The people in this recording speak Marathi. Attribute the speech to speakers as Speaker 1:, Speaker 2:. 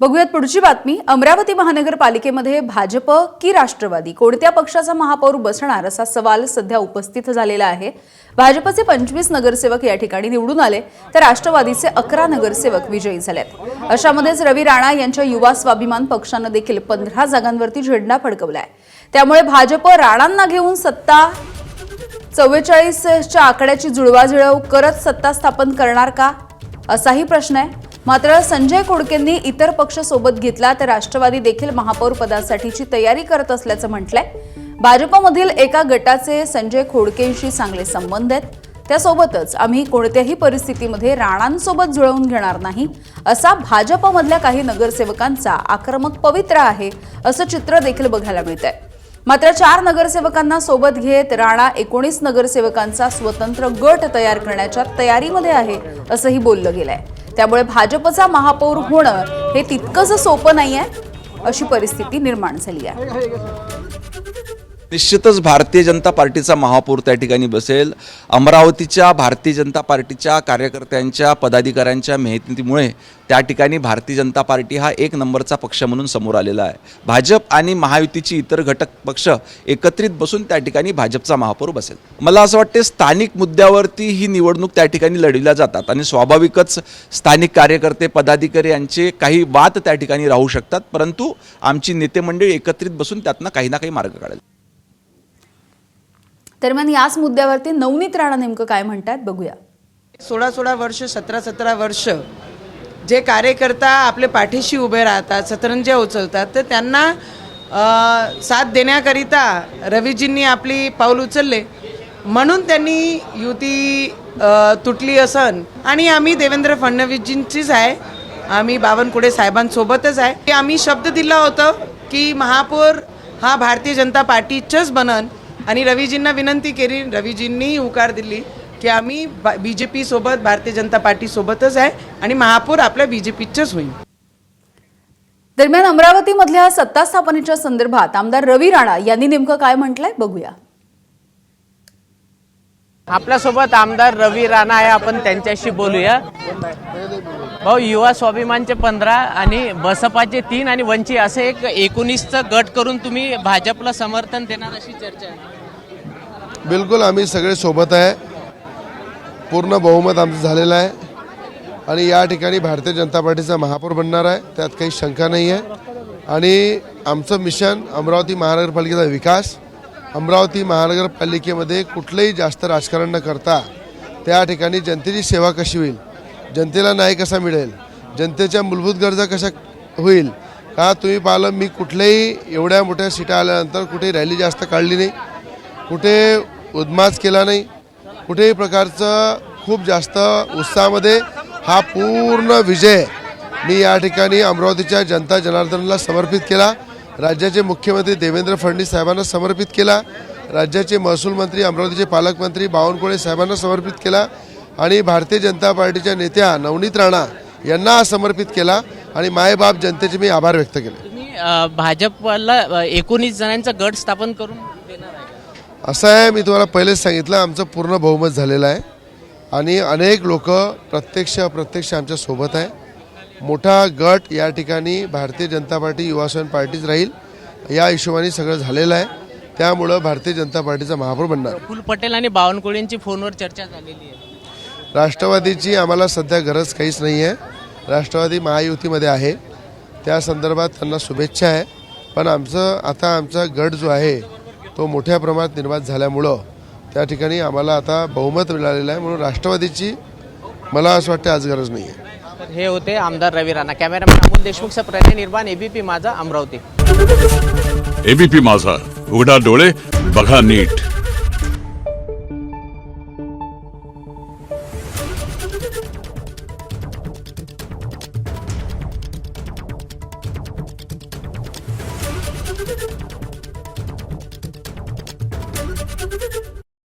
Speaker 1: बघूयात पुढची बातमी। अमरावती महानगरपालिकेमध्ये भाजप की राष्ट्रवादी कोणत्या पक्षाचा महापौर बसणार असा सवाल सध्या उपस्थित झालेला आहे। भाजपचे 25 नगरसेवक या ठिकाणी निवडून आले तर राष्ट्रवादीचे 11 नगरसेवक विजयी झालेत। अशामध्येच रवी राणा यांच्या युवा स्वाभिमान पक्षाने देखील 15 जागांवरती झेंडा फडकवलाय। त्यामुळे भाजप राणांना घेऊन सत्ता 44च्या आकड्याची जुळवाजुळव करत सत्ता स्थापन करणार का असाही प्रश्न आहे। मात्र संजय खोडकेंनी इतर पक्ष सोबत घेतला तर राष्ट्रवादी देखील महापौर पदासाठीची तयारी करत असल्याचं म्हटलंय। भाजपमधील एका गटाचे संजय खोडकेंशी चांगले संबंध आहेत, त्यासोबतच आम्ही कोणत्याही परिस्थितीमध्ये राणांसोबत जुळवून घेणार नाही असा भाजपमधल्या काही नगरसेवकांचा आक्रमक पवित्रा आहे असं चित्र देखील बघायला मिळतंय। मात्र 4 नगरसेवकांना सोबत घेत राणा 19 नगरसेवकांचा स्वतंत्र गट तयार करण्याच्या तयारीमध्ये आहे असंही बोललं गेलंय। त्यामुळे भाजपचा महापौर होणं हे तितकंच सोपं नाहीये अशी परिस्थिती निर्माण झाली आहे।
Speaker 2: निश्चितच भारतीय जनता पार्टीचा महापौर त्या ठिकाणी बसेल। अमरावतीच्या भारतीय जनता पार्टीच्या कार्यकर्त्यांच्या पदाधिकाऱ्यांच्या मेहनतीमुळे त्या ठिकाणी भारतीय जनता पार्टी हा एक नंबरचा पक्ष म्हणून समोर आलेला आहे। भाजप आणि महायुतीची इतर घटक पक्ष एकत्रित बसून त्या ठिकाणी भाजपचा महापौर बसेल। मला असं वाटते स्थानिक मुद्द्यावरती ही निवडणूक त्या ठिकाणी लढविल्या जातात आणि स्वाभाविकच स्थानिक कार्यकर्ते पदाधिकारी यांचे काही वाद त्या ठिकाणी राहू शकतात, परंतु आमची नेते मंडळी एकत्रित बसून त्यातनं काही ना काही मार्ग काढेल।
Speaker 1: दरम्यान याच मुद्द्यावरती नवनीत राणा नेमकं काय म्हणतात बघूया।
Speaker 3: 16 वर्ष 17 वर्ष जे कार्यकर्ता आपले पाठीशी उभे राहतात, सतरंज्या उचलतात, तर त्यांना साथ देण्याकरिता रवीजींनी आपली पाऊल उचलले म्हणून त्यांनी युती तुटली असन। आणि आम्ही देवेंद्र फडणवीसजींचीच आहे, आम्ही बावनकुळे साहेबांसोबतच आहे। आम्ही शब्द दिला होता की महापौर हा भारतीय जनता पार्टीचाच बनन आणि रवीजींना विनंती केली, रवीजींनी होकार दिली की आम्ही बीजेपी सोबत भारतीय जनता पार्टी सोबतच आहे आणि महापौर आपल्या बीजेपीचंच होईल।
Speaker 1: दरम्यान अमरावतीमधल्या सत्ता स्थापनेच्या संदर्भात आमदार रवी राणा यांनी नेमकं काय म्हटलंय बघूया।
Speaker 4: आपल्यासोबत आमदार रवी राणा आहे, आपण त्यांच्याशी बोलूया। भाऊ, युवा स्वाभिमानचे 15 आणि बसपाचे 3 आणि वंचित असे एक 19चं गट करून तुम्ही भाजपला समर्थन देणार अशी चर्चा आहे।
Speaker 5: बिलकुल, आम्ही सगळे सोबत आहे, पूर्ण बहुमत आमचं झालेलं आहे आणि या ठिकाणी भारतीय जनता पार्टीचा महापौर बनणार आहे, त्यात काही शंका नाही आहे। आणि आमचं मिशन अमरावती महानगरपालिकेचा विकास, अमरावती महानगरपालिकेमध्ये कुठलंही जास्त राजकारण न करता त्या ठिकाणी जनतेची सेवा कशी होईल, जनतेला न्याय कसा मिळेल, जनतेच्या मूलभूत गरजा कशा होईल। का तुम्ही पाहिलं, मी कुठल्याही एवढ्या मोठ्या सीटा आल्यानंतर कुठे रॅली जास्त काढली नाही, कुठे उद्मास केला नाही, कुठेही प्रकारचं खूप जास्त उत्साहामध्ये हा पूर्ण विजय मी या ठिकाणी अमरावतीच्या जनता जनार्दनला समर्पित केला। राज्याचे मुख्यमंत्री देवेंद्र फडणवीस साहेबांना समर्पित केला, राज्याचे महसूल मंत्री अमरावतीचे पालकमंत्री बावनकुळे साहेबांना समर्पित केला आणि भारतीय जनता पार्टीच्या नेत्या नवनीत राणा यांना समर्पित केला आणि मायबाप जनतेचे मी आभार व्यक्त केले।
Speaker 4: तुम्ही भाजपला 19 जणांचा गट स्थापन करून देणार आहे
Speaker 5: असं आहे, मी तुम्हाला पहिलेच सांगितलं, आमचं पूर्ण बहुमत झालेलं आहे आणि अनेक लोक प्रत्यक्ष आमच्या सोबत आहे। मोठा गट या ठिकाणी भारतीय जनता पार्टी युवा स्वाभिमान पार्टीच राहील या हिशोबाने सगळं झालेलं आहे, त्यामुळं भारतीय जनता पार्टीचा महापौर बनणार।
Speaker 4: प्रफुल्ल पटेल आणि बावनकुळेंची फोनवर चर्चा झालेली आहे।
Speaker 5: राष्ट्रवादीची आम्हाला सध्या गरज काहीच नाही आहे, राष्ट्रवादी महायुतीमध्ये आहे, त्या संदर्भात त्यांना शुभेच्छा आहे। पण आमचा गट जो आहे तो मोठ्या प्रमाणात निर्माण झाल्यामुळं त्या ठिकाणी आम्हाला आता बहुमत मिळालेलं आहे, म्हणून राष्ट्रवादीची मला असं वाटतं आज गरज नाही आहे।
Speaker 4: तर हे होते आमदार रवी राणा। कॅमेरामॅन अमोल देशमुखचा प्रणय निर्माण, एबीपी माझा, अमरावती।
Speaker 6: एबीपी माझा, उघडा डोळे बघा नीट।